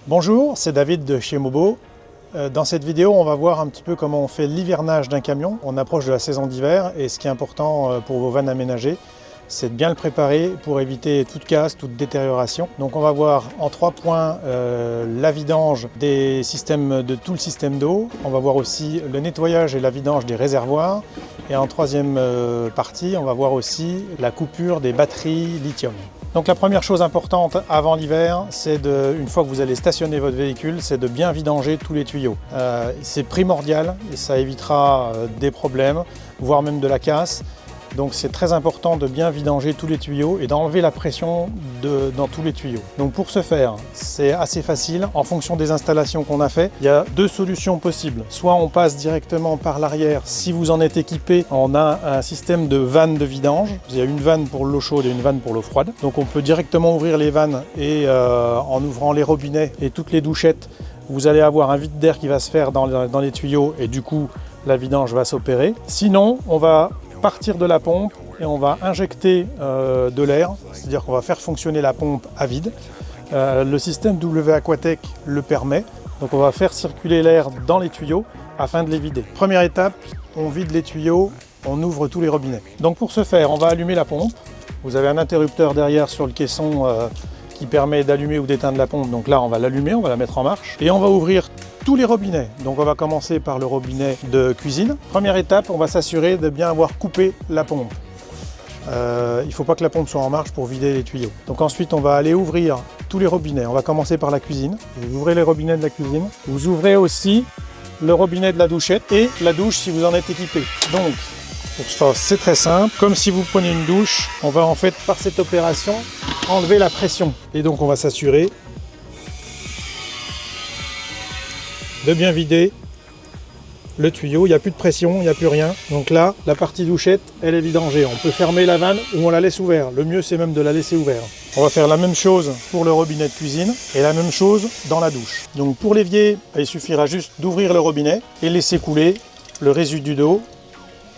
Bonjour, c'est David de chez Mobo. Dans cette vidéo, on va voir un petit peu comment on fait l'hivernage d'un camion. On approche de la saison d'hiver et ce qui est important pour vos vannes aménagées, c'est de bien le préparer pour éviter toute casse, toute détérioration. Donc on va voir en 3 points la vidange de tout le système d'eau. On va voir aussi le nettoyage et la vidange des réservoirs. Et en troisième partie, on va voir aussi la coupure des batteries lithium. Donc la première chose importante avant l'hiver, c'est une fois que vous allez stationner votre véhicule, c'est de bien vidanger tous les tuyaux. C'est primordial et ça évitera des problèmes, voire même de la casse. Donc c'est très important de bien vidanger tous les tuyaux et d'enlever la pression dans tous les tuyaux. Donc pour ce faire, c'est assez facile. En fonction des installations qu'on a fait, il y a 2 solutions possibles. Soit on passe directement par l'arrière. Si vous en êtes équipé, on a un système de vannes de vidange. Il y a une vanne pour l'eau chaude et une vanne pour l'eau froide. Donc on peut directement ouvrir les vannes et en ouvrant les robinets et toutes les douchettes, vous allez avoir un vide d'air qui va se faire dans les tuyaux et du coup la vidange va s'opérer. Sinon, on va partir de la pompe et on va injecter de l'air, c'est-à-dire qu'on va faire fonctionner la pompe à vide. Le système W Aquatech le permet, donc on va faire circuler l'air dans les tuyaux afin de les vider. Première étape, on vide les tuyaux, on ouvre tous les robinets. Donc pour ce faire, on va allumer la pompe. Vous avez un interrupteur derrière sur le caisson qui permet d'allumer ou d'éteindre la pompe. Donc là, on va l'allumer, on va la mettre en marche et on va ouvrir tous les robinets. Donc on va commencer par le robinet de cuisine. Première étape, on va s'assurer de bien avoir coupé la pompe. Il ne faut pas que la pompe soit en marche pour vider les tuyaux. Donc ensuite, on va aller ouvrir tous les robinets. On va commencer par la cuisine. Vous ouvrez les robinets de la cuisine. Vous ouvrez aussi le robinet de la douchette et la douche si vous en êtes équipé. Donc, pour ça, c'est très simple. Comme si vous preniez une douche, on va en fait, par cette opération, enlever la pression. Et donc, on va s'assurer de bien vider le tuyau. Il n'y a plus de pression, il n'y a plus rien. Donc là, la partie douchette, elle est vidangée. On peut fermer la vanne ou on la laisse ouverte. Le mieux, c'est même de la laisser ouverte. On va faire la même chose pour le robinet de cuisine et la même chose dans la douche. Donc pour l'évier, il suffira juste d'ouvrir le robinet et laisser couler le résidu d'eau.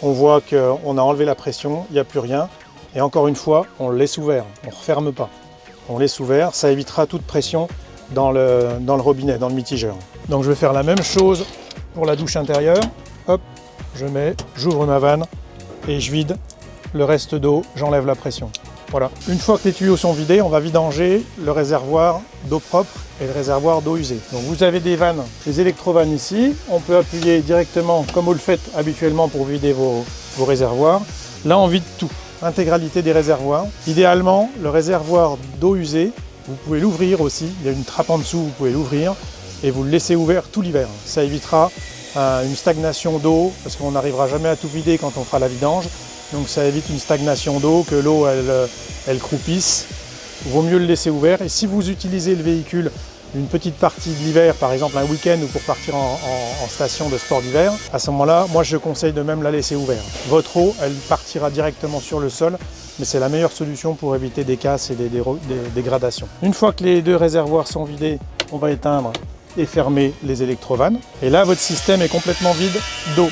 On voit qu'on a enlevé la pression, il n'y a plus rien. Et encore une fois, on le laisse ouvert, on ne referme pas. On laisse ouvert, ça évitera toute pression dans le robinet, dans le mitigeur. Donc je vais faire la même chose pour la douche intérieure. Hop, j'ouvre ma vanne et je vide le reste d'eau, j'enlève la pression. Voilà. Une fois que les tuyaux sont vidés, on va vidanger le réservoir d'eau propre et le réservoir d'eau usée. Donc vous avez des vannes, des électrovannes ici. On peut appuyer directement comme vous le faites habituellement pour vider vos réservoirs. Là, on vide tout, l'intégralité des réservoirs. Idéalement, le réservoir d'eau usée, vous pouvez l'ouvrir aussi. Il y a une trappe en dessous, vous pouvez l'ouvrir et vous le laissez ouvert tout l'hiver. Ça évitera une stagnation d'eau parce qu'on n'arrivera jamais à tout vider quand on fera la vidange. Donc ça évite une stagnation d'eau, que l'eau elle croupisse. Il vaut mieux le laisser ouvert. Et si vous utilisez le véhicule une petite partie de l'hiver, par exemple un week-end ou pour partir en station de sport d'hiver, à ce moment-là, moi je conseille de même la laisser ouverte. Votre eau, elle partira directement sur le sol, mais c'est la meilleure solution pour éviter des casses et des dégradations. Une fois que les 2 réservoirs sont vidés, on va éteindre et fermer les électrovannes. Et là, votre système est complètement vide d'eau.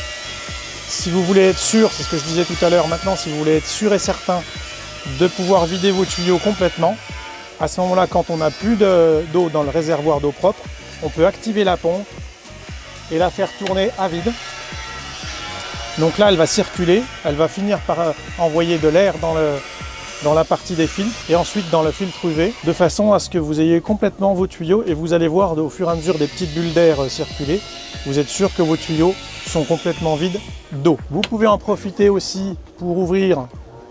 Si vous voulez être sûr, c'est ce que je disais tout à l'heure maintenant, si vous voulez être sûr et certain de pouvoir vider vos tuyaux complètement, à ce moment-là, quand on n'a plus d'eau dans le réservoir d'eau propre, on peut activer la pompe et la faire tourner à vide. Donc là, elle va circuler, elle va finir par envoyer de l'air dans la partie des filtres et ensuite dans le filtre UV, de façon à ce que vous ayez complètement vos tuyaux et vous allez voir au fur et à mesure des petites bulles d'air circuler. Vous êtes sûr que vos tuyaux sont complètement vides d'eau. Vous pouvez en profiter aussi pour ouvrir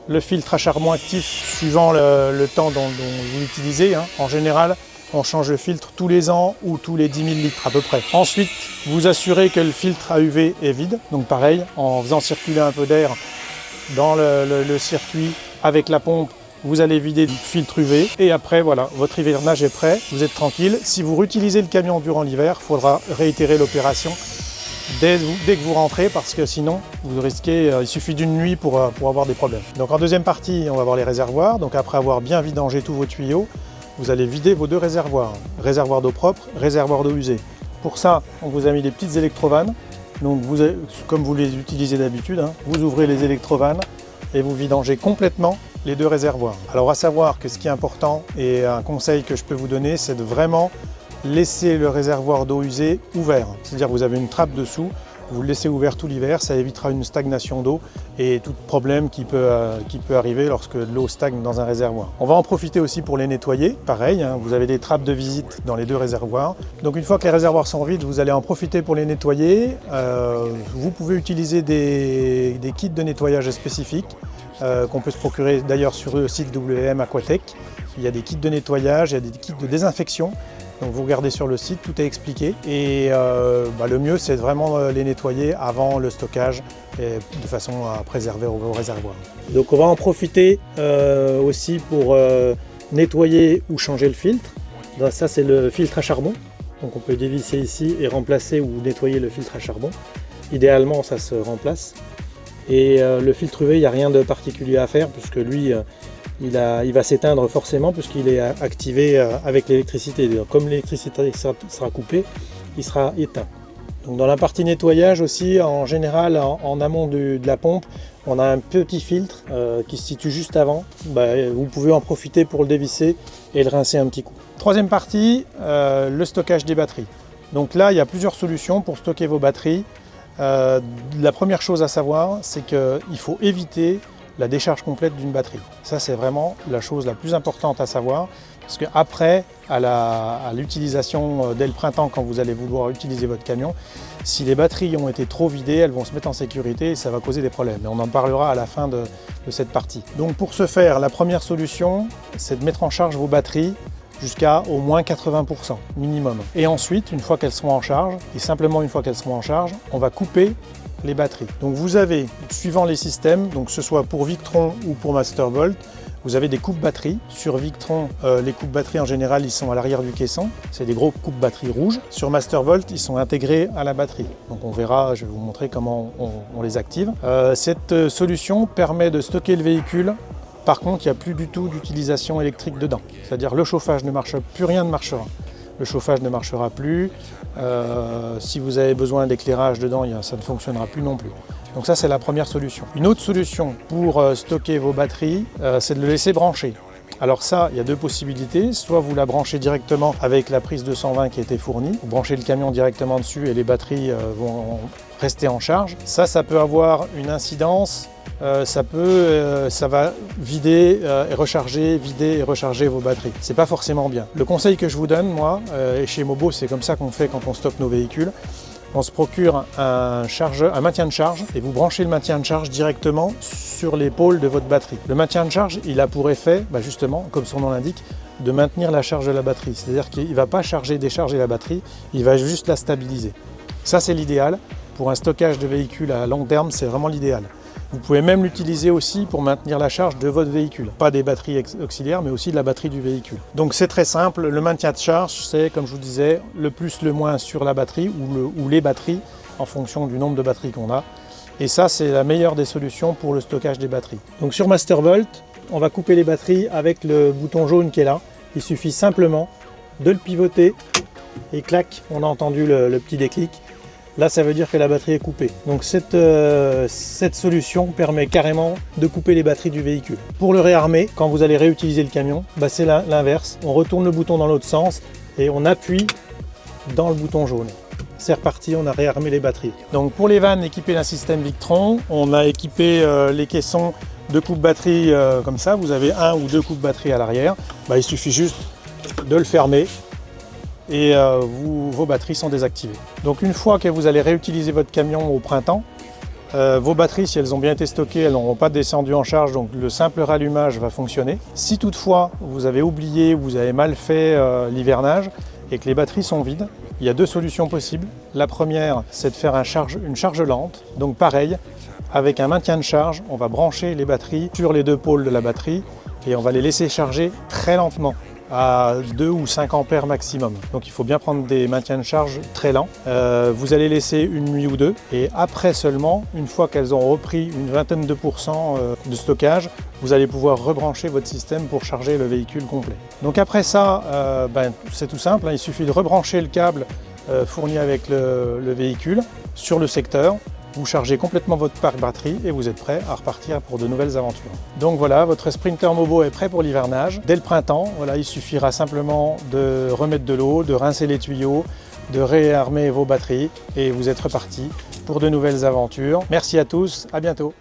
le filtre à charbon actif suivant le temps dont vous l'utilisez. En général, on change le filtre tous les ans ou tous les 10 000 litres à peu près. Ensuite, vous assurez que le filtre à UV est vide. Donc pareil, en faisant circuler un peu d'air dans le circuit avec la pompe, vous allez vider le filtre UV. Et après, voilà, votre hivernage est prêt. Vous êtes tranquille. Si vous réutilisez le camion durant l'hiver, il faudra réitérer l'opération dès que vous rentrez, parce que sinon vous risquez, il suffit d'une nuit pour avoir des problèmes. Donc en deuxième partie, on va voir les réservoirs. Donc après avoir bien vidangé tous vos tuyaux, vous allez vider vos 2 réservoirs. Réservoir d'eau propre, réservoir d'eau usée. Pour ça, on vous a mis des petites électrovannes. Donc comme vous les utilisez d'habitude, vous ouvrez les électrovannes et vous vidangez complètement les 2 réservoirs. Alors à savoir que ce qui est important et un conseil que je peux vous donner, c'est de vraiment laissez le réservoir d'eau usée ouvert. C'est-à-dire que vous avez une trappe dessous, vous le laissez ouvert tout l'hiver, ça évitera une stagnation d'eau et tout problème qui peut arriver lorsque l'eau stagne dans un réservoir. On va en profiter aussi pour les nettoyer, pareil, hein, vous avez des trappes de visite dans les deux réservoirs. Donc une fois que les réservoirs sont vides, vous allez en profiter pour les nettoyer. Vous pouvez utiliser des kits de nettoyage spécifiques qu'on peut se procurer d'ailleurs sur le site WM Aquatech. Il y a des kits de nettoyage, il y a des kits de désinfection. Donc vous regardez sur le site, tout est expliqué. Et le mieux, c'est vraiment les nettoyer avant le stockage, de façon à préserver vos réservoirs. Donc on va en profiter aussi pour nettoyer ou changer le filtre. Donc, ça, c'est le filtre à charbon. Donc on peut dévisser ici et remplacer ou nettoyer le filtre à charbon. Idéalement, ça se remplace. Et le filtre UV, il n'y a rien de particulier à faire puisque lui, il va s'éteindre forcément puisqu'il est activé avec l'électricité. Comme l'électricité sera coupée, il sera éteint. Donc dans la partie nettoyage aussi, en général, en amont de la pompe, on a un petit filtre qui se situe juste avant. Vous pouvez en profiter pour le dévisser et le rincer un petit coup. Troisième partie, le stockage des batteries. Donc là, il y a plusieurs solutions pour stocker vos batteries. La première chose à savoir, c'est qu'il faut éviter la décharge complète d'une batterie. Ça, c'est vraiment la chose la plus importante à savoir, parce qu'après, à l'utilisation dès le printemps, quand vous allez vouloir utiliser votre camion, si les batteries ont été trop vidées, elles vont se mettre en sécurité et ça va causer des problèmes. Et on en parlera à la fin de cette partie. Donc pour ce faire, la première solution, c'est de mettre en charge vos batteries jusqu'à au moins 80% minimum. Et ensuite, une fois qu'elles seront en charge, et simplement une fois qu'elles seront en charge, on va couper les batteries. Donc vous avez, suivant les systèmes, donc que ce soit pour Victron ou pour Mastervolt, vous avez des coupes-batteries. Sur Victron, les coupes-batteries en général, ils sont à l'arrière du caisson. C'est des gros coupes-batteries rouges. Sur Mastervolt, ils sont intégrés à la batterie. Donc on verra, je vais vous montrer comment on les active. Cette solution permet de stocker le véhicule. Par contre, il n'y a plus du tout d'utilisation électrique dedans. C'est-à-dire le chauffage ne marche plus, rien ne marchera. Le chauffage ne marchera plus. Si vous avez besoin d'éclairage dedans, ça ne fonctionnera plus non plus. Donc ça, c'est la première solution. Une autre solution pour stocker vos batteries, c'est de le laisser brancher. Alors ça, il y a deux possibilités. Soit vous la branchez directement avec la prise 220 qui a été fournie. Vous branchez le camion directement dessus et les batteries vont rester en charge. Ça peut avoir une incidence. Ça va vider et recharger vos batteries. C'est pas forcément bien. Le conseil que je vous donne, moi, et chez Mobo, c'est comme ça qu'on fait quand on stocke nos véhicules. On se procure un maintien de charge et vous branchez le maintien de charge directement sur les pôles de votre batterie. Le maintien de charge, il a pour effet, justement, comme son nom l'indique, de maintenir la charge de la batterie. C'est-à-dire qu'il ne va pas décharger la batterie, il va juste la stabiliser. Ça, c'est l'idéal. Pour un stockage de véhicules à long terme, c'est vraiment l'idéal. Vous pouvez même l'utiliser aussi pour maintenir la charge de votre véhicule. Pas des batteries auxiliaires, mais aussi de la batterie du véhicule. Donc c'est très simple, le maintien de charge, c'est comme je vous disais, le plus, le moins sur la batterie ou les batteries, en fonction du nombre de batteries qu'on a. Et ça, c'est la meilleure des solutions pour le stockage des batteries. Donc sur Mastervolt, on va couper les batteries avec le bouton jaune qui est là. Il suffit simplement de le pivoter et clac, on a entendu le petit déclic. Là, ça veut dire que la batterie est coupée. Donc cette solution permet carrément de couper les batteries du véhicule. Pour le réarmer, quand vous allez réutiliser le camion, c'est l'inverse. On retourne le bouton dans l'autre sens et on appuie dans le bouton jaune. C'est reparti, on a réarmé les batteries. Donc pour les vannes équipées d'un système Victron, on a équipé les caissons de coupe-batterie comme ça. Vous avez un ou deux coupe-batterie à l'arrière. Il suffit juste de le fermer. Et vos batteries sont désactivées. Donc une fois que vous allez réutiliser votre camion au printemps, vos batteries, si elles ont bien été stockées, elles n'auront pas descendu en charge, donc le simple rallumage va fonctionner. Si toutefois vous avez oublié ou vous avez mal fait l'hivernage et que les batteries sont vides, il y a deux solutions possibles. La première, c'est de faire une charge lente. Donc pareil, avec un maintien de charge, on va brancher les batteries sur les deux pôles de la batterie et on va les laisser charger très lentement, à 2 ou 5 ampères maximum. Donc il faut bien prendre des maintiens de charge très lents. Vous allez laisser une nuit ou deux et après seulement, une fois qu'elles ont repris une vingtaine de pourcents de stockage, vous allez pouvoir rebrancher votre système pour charger le véhicule complet. Donc après ça, c'est tout simple, il suffit de rebrancher le câble fourni avec le véhicule sur le secteur. vous chargez complètement votre parc batterie et vous êtes prêt à repartir pour de nouvelles aventures. Donc voilà, votre Sprinter Mobo est prêt pour l'hivernage. Dès le printemps, voilà, il suffira simplement de remettre de l'eau, de rincer les tuyaux, de réarmer vos batteries et vous êtes reparti pour de nouvelles aventures. Merci à tous, à bientôt.